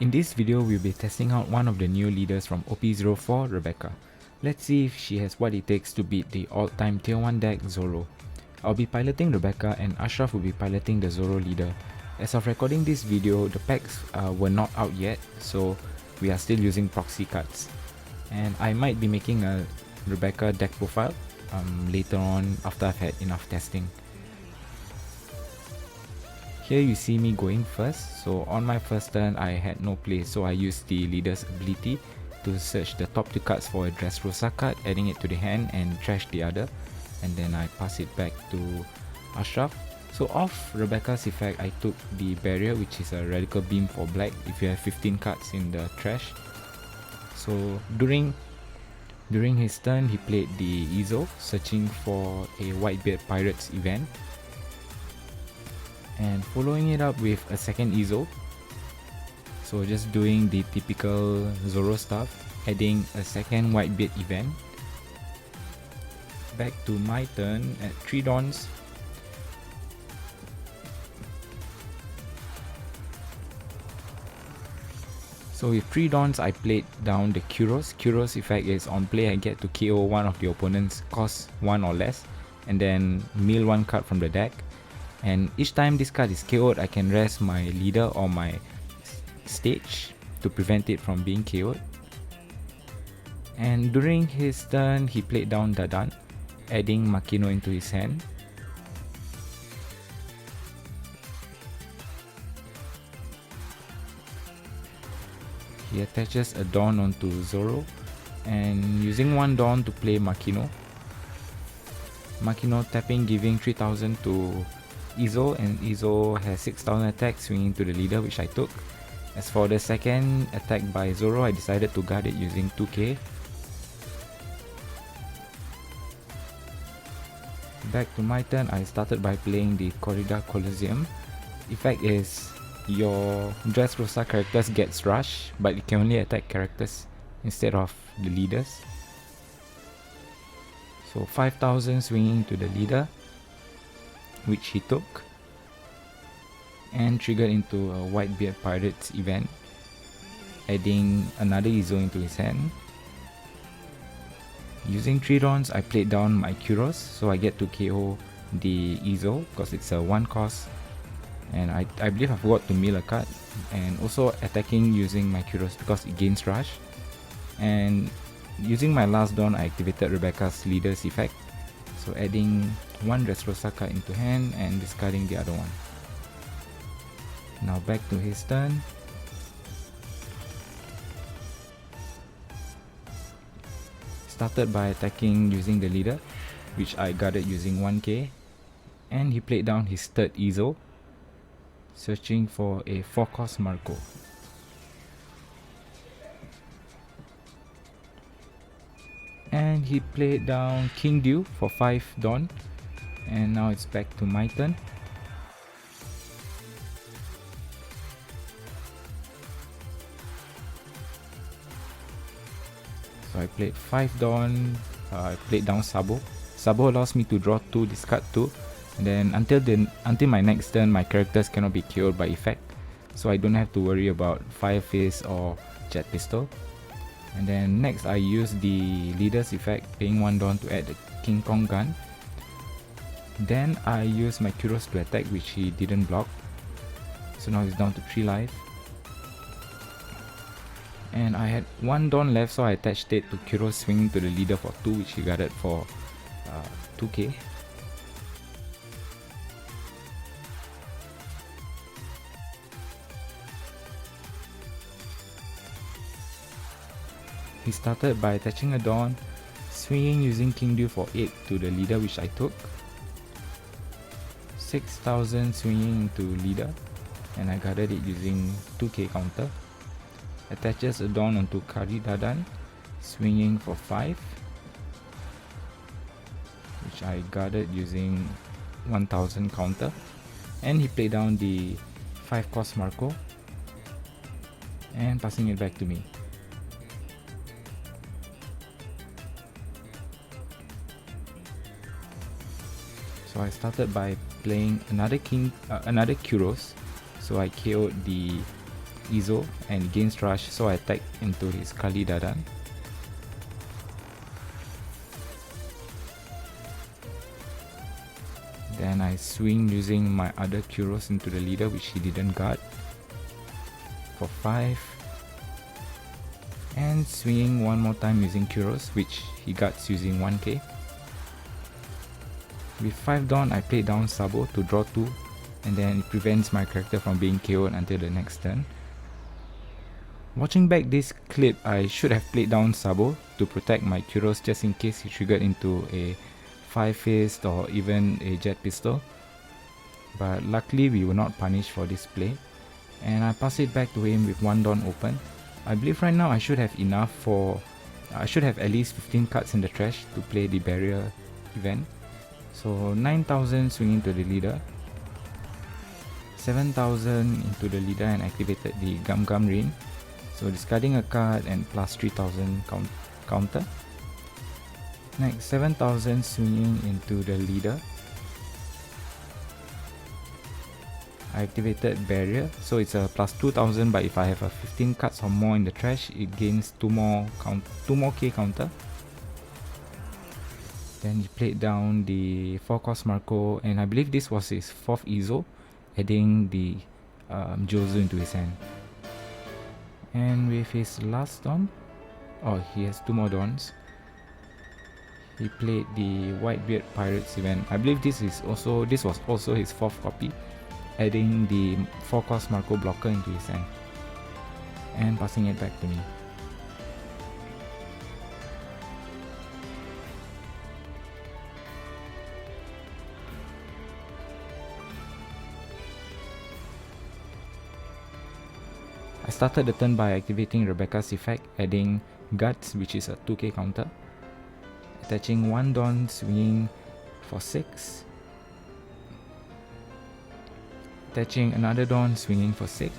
In this video, we'll be testing out one of the new leaders from OP04, Rebecca. Let's see if she has what it takes to beat the all-time tier 1 deck Zoro. I'll be piloting Rebecca and Ashraf will be piloting the Zoro leader. As of recording this video, the packs were not out yet, so we are still using proxy cards. And I might be making a Rebecca deck profile later on after I've had enough testing. Here you see me going first, so on my first turn I had no play, so I used the leader's ability to search the top 2 cards for a Dressrosa card, adding it to the hand and trash the other, and then I pass it back to Ashraf. So off Rebecca's effect, I took the barrier, which is a radical beam for black if you have 15 cards in the trash. So during his turn, he played the Izo, searching for a Whitebeard Pirates event, and following it up with a second Izo. So just doing the typical Zoro stuff, adding a second Whitebeard event. Back to my turn at 3 dawns. So with 3 dawns, I played down the Kuros. Kuros effect is on play I get to KO one of the opponent's cost 1 or less, and then mill 1 card from the deck. And each time this card is KO'd, I can rest my leader or my stage to prevent it from being KO'd. And during his turn, he played down Dadan, adding Makino into his hand. He attaches a Dawn onto Zoro and using 1 Dawn to play Makino. Makino tapping, giving 3000 to Izo, and Izo has 6000 attack swinging to the leader, which I took. As for the second attack by Zoro, I decided to guard it using 2k. Back to my turn, I started by playing the Corrida Colosseum. Effect is your Dressrosa characters gets rush, but it can only attack characters instead of the leaders. So 5000 swinging to the leader, which he took, and triggered into a Whitebeard Pirates event, adding another Izo into his hand. Using 3 dawns, I played down my Kuros, so I get to KO the Izo because it's a 1 cost, and I believe I forgot to mill a card, and also attacking using my Kuros because it gains rush. And using my last dawn, I activated Rebecca's leader's effect, so adding 1 Dressrosa card into hand and discarding the other one. Now back to his turn. Started by attacking using the leader, which I guarded using 1k, and he played down his third Izo, searching for a 4 cost Marco. And he played down King Dew for 5 Dawn, and now it's back to my turn. So I played 5 Dawn, I played down Sabo. Sabo allows me to draw 2, discard 2, and then until my next turn, my characters cannot be KO'd by effect, so I don't have to worry about Fire Fist or Jet Pistol. And then next I use the leader's effect, paying 1 Dawn to add the King Kong gun. Then I use my Kuros to attack, which he didn't block, so now he's down to 3 life. And I had 1 Dawn left, so I attached it to Kuros swinging to the leader for 2, which he guarded for 2k. He started by attaching a Dawn, swinging using King Dew for 8 to the leader, which I took. 6000 swinging into leader, and I guarded it using 2k counter. Attaches a Dawn onto Kari Dadan, swinging for 5, which I guarded using 1000 counter, and he played down the 5 cost Marco and passing it back to me. So I started by playing another Kuros, so I KO'd the Izo and gains rush, so I attack into his Kali Dadan. Then I swing using my other Kuros into the leader, which he didn't guard, for 5. And swinging one more time using Kuros, which he guards using 1k. With 5 Dawn, I play down Sabo to draw 2, and then it prevents my character from being KO'd until the next turn. Watching back this clip, I should have played down Sabo to protect my Kuros just in case he triggered into a 5 fist or even a jet pistol. But luckily we were not punished for this play, and I pass it back to him with 1 Dawn open. I believe right now I should have enough for... I should have at least 15 cards in the trash to play the barrier event. So 9,000 swinging to the leader, 7,000 into the leader and activated the Gum Gum Rain. So discarding a card and plus 3,000 counter. Next 7,000 swinging into the leader. I activated barrier, so it's a plus 2,000, but if I have a 15 cards or more in the trash, it gains 2 more K counter. Then he played down the 4-cost Marco, and I believe this was his 4th Izo, adding the Jozu into his hand. And with his last Dawn, he has 2 more Dawns. He played the Whitebeard Pirates event. I believe this was also his 4th copy, adding the 4-cost Marco blocker into his hand and passing it back to me. I started the turn by activating Rebecca's effect, adding Guts, which is a 2k counter, attaching 1 Dawn, swinging for 6, attaching another Dawn, swinging for 6.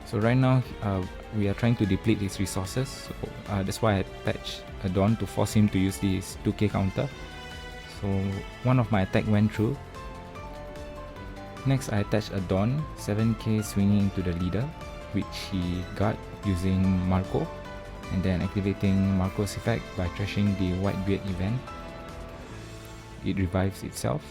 So right now we are trying to deplete his resources, so that's why I attached a Dawn to force him to use this 2k counter. So one of my attack went through. Next I attached a Dawn, 7k swinging to the leader, which he got using Marco, and then activating Marco's effect by trashing the Whitebeard event. It revives itself.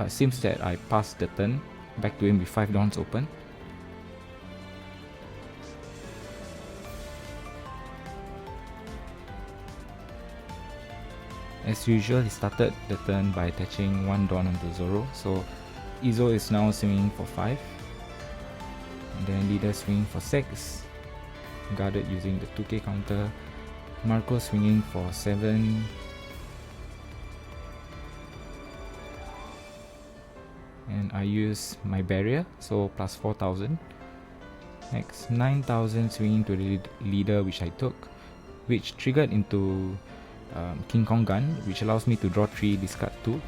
Seems that I passed the turn, back to him with 5 Dawns open. As usual, he started the turn by attaching 1 Dawn onto Zoro, so Izo is now swinging for 5, and then leader swinging for 6, guarded using the 2k counter, Marco swinging for 7, and I use my barrier, so plus 4,000. Next 9,000 swinging to the leader, which I took, which triggered into King Kong Gun, which allows me to draw 3, discard 2.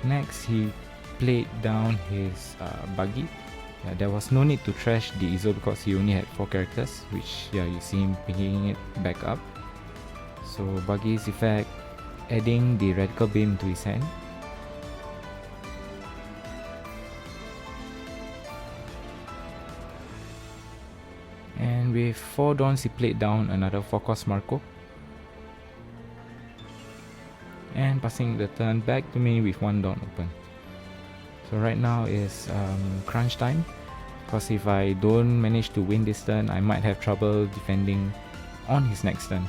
Next he played down his Buggy. There was no need to trash the Izo because he only had 4 characters, which you see him picking it back up. So Buggy's effect, adding the Radical Beam to his hand. And with 4 Dawns he played down another 4-cost Marco, and passing the turn back to me with 1 Dawn open. So right now is crunch time, because if I don't manage to win this turn, I might have trouble defending on his next turn.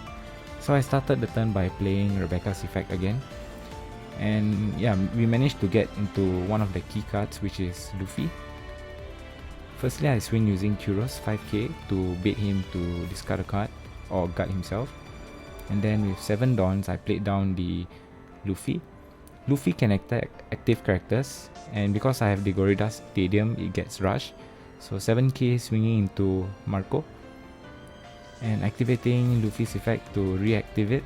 So I started the turn by playing Rebecca's effect again, and yeah, we managed to get into one of the key cards, which is Luffy. Firstly, I swing using Kuros 5k to bait him to discard a card or guard himself, and then with 7 Dawns I played down the Luffy. Luffy can attack active characters, and because I have the Gorilla Stadium, it gets rushed. So 7k swinging into Marco and activating Luffy's effect to reactivate.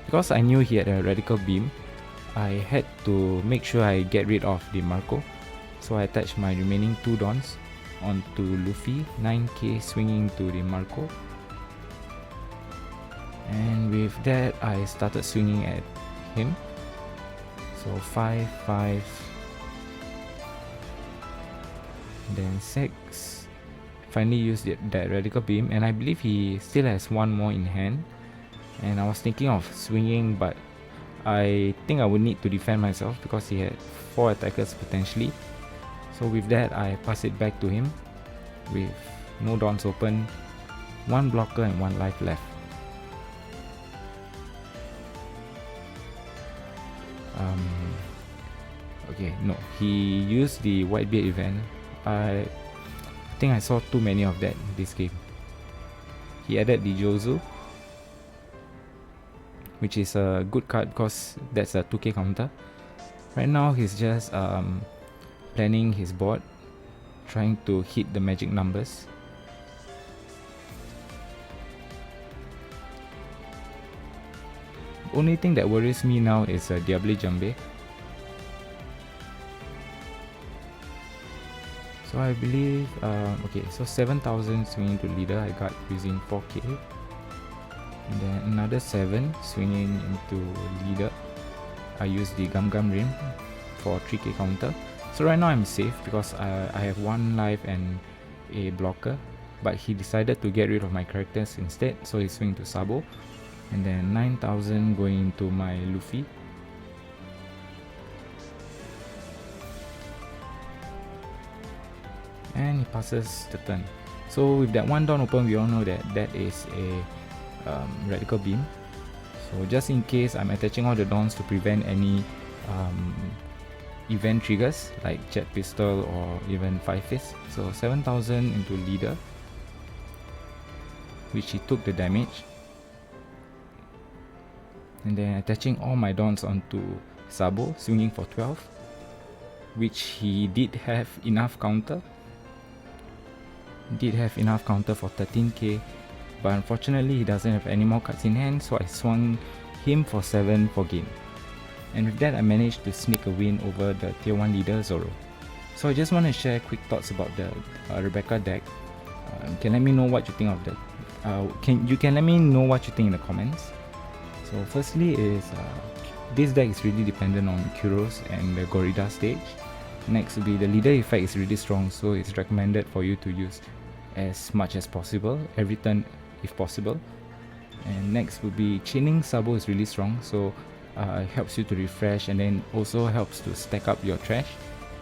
Because I knew he had a Radical Beam, I had to make sure I get rid of the Marco. So I attached my remaining 2 Dawns onto Luffy, 9k swinging to the Marco. And with that, I started swinging at him. So 5, 5, then 6. Finally used that radical beam, and I believe he still has one more in hand. And I was thinking of swinging, but I think I would need to defend myself because he had 4 attackers potentially. So with that, I pass it back to him with no dawns open, 1 blocker and 1 life left. Okay, no, he used the Whitebeard event. I think I saw too many of that this game. He added the Jozu, which is a good card because that's a 2k counter. Right now he's just planning his board, trying to hit the magic numbers. Only thing that worries me now is Diable Jambe. So I believe, okay, so 7,000 swinging to leader I got using 4k. And then another 7 swinging into leader. I use the Gum Gum Rim for 3k counter. So right now I'm safe because I have 1 life and a blocker. But he decided to get rid of my characters instead, so he swing to Sabo. And then 9,000 going into my Luffy. And he passes the turn. So with that 1 down open, we all know that that is a radical beam. So just in case, I'm attaching all the dawns to prevent any event triggers like Jet Pistol or even 5 Fist. So 7,000 into leader, which he took the damage. And then attaching all my dawns onto Sabo, swinging for 12, which he did have enough counter. For 13k, but unfortunately he doesn't have any more cards in hand, so I swung him for 7 for game. And with that, I managed to sneak a win over the tier 1 leader Zoro. So I just want to share quick thoughts about the Rebecca deck. You can let me know what you think of that. You can let me know what you think in the comments. So firstly is this deck is really dependent on Kuros and the Gorilla stage. Next will be the leader effect is really strong, so it's recommended for you to use as much as possible every turn if possible. And next will be chaining Sabo is really strong, so it helps you to refresh and then also helps to stack up your trash.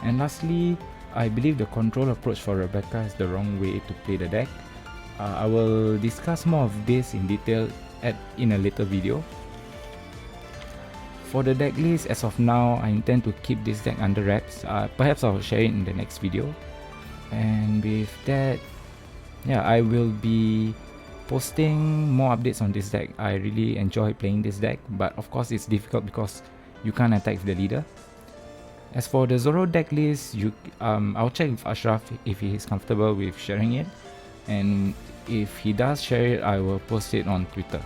And lastly, I believe the control approach for Rebecca is the wrong way to play the deck. I will discuss more of this in detail in a later video. For the deck list, as of now, I intend to keep this deck under wraps. Perhaps I'll share it in the next video. And with that, yeah, I will be posting more updates on this deck. I really enjoy playing this deck, but of course it's difficult because you can't attack the leader. As for the Zoro deck list, I'll check with Ashraf if he is comfortable with sharing it. And if he does share it, I will post it on Twitter.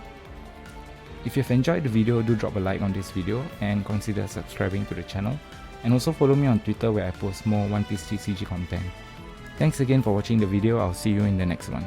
If you've enjoyed the video, do drop a like on this video and consider subscribing to the channel. And also follow me on Twitter where I post more One Piece TCG content. Thanks again for watching the video. I'll see you in the next one.